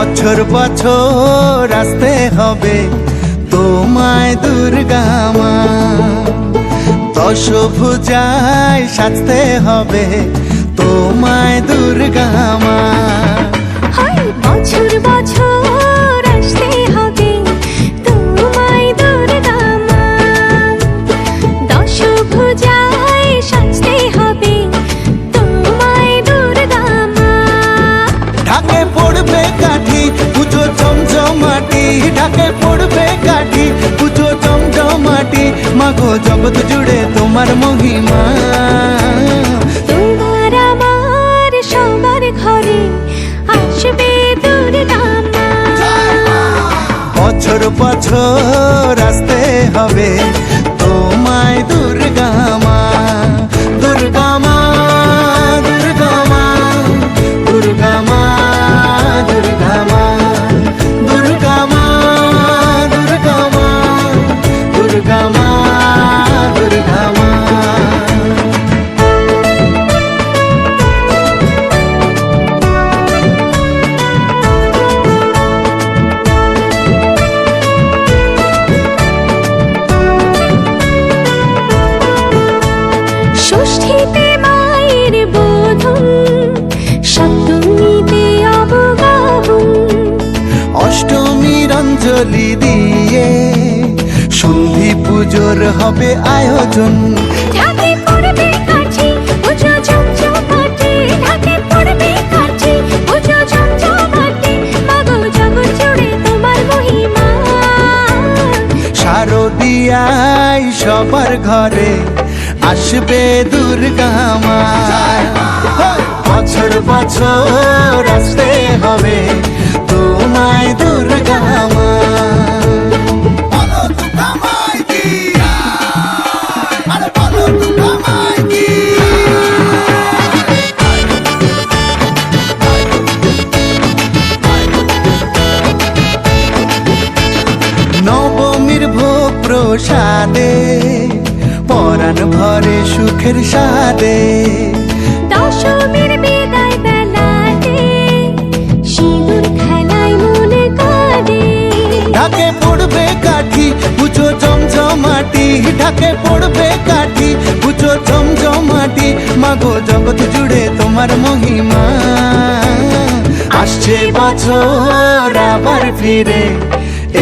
বছর বছর আসতে হবে তোমায় দুর্গা মা, দশভুজায় সাজতে হবে তোমায় দুর্গা মা। বছর বছর আসতে হবে তোমায় দুর্গা মা, দশভুজায় সাজতে হবে তোমায় দুর্গা মা। ঢাকে পড়বে কাঠি পুজো জমজমাটি, ঢাকে পড়বে কাঠি পুজো জমজমাটি, মাগো জগৎ জুড়ে তোমার মহিমা। তোমার আমার সবার ঘরে আসবে দুর্গা মা, বছর বছর আসতে হবে তোমায় দুর্গা মা, দুর্গা মা, দুর্গা মা, দুর্গা মা, দুর্গা মা, দুর্গা মা, দুর্গা মা, দুর্গা মা, দুর্গা মা। ষষ্ঠীতে মায়ের বোধন, সপ্তমীতে অবগাহন, অষ্টমীর অঞ্জলি দিয়ে সন্ধি পুজোর হবে আয়োজন। ঢাকে পড়বে কাঠি পুজো জমজমাটি, ঢাকে পড়বে কাঠি পুজো জমজমাটি, মাগো জগৎ জুড়ে তোমার মহিমা। শারদিয়ায় সবার ঘরে আসবে দুর্গা মা, বছর বছর আসতে হবে তোমায় দুর্গা মা। নবমীর ভোগ প্রসাদে পরাণ ভরে সুখের সাদে, দশমীর বিদায় বেলাতে সিঁদুর খেলায় মনে কাঁদে। ঢাকে পড়বে কাঠি পুজো জমজমাটি, ঢাকে পড়বে কাঠি পুজো জমজমাটি, মাগো জগৎ জুড়ে তোমার মহিমা। আসছে বছর আবার ফিরে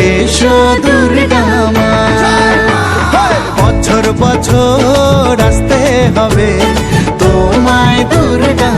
এসো দুর্গা মা, বছর বছর আসতে হবে তোমায় দুর্গা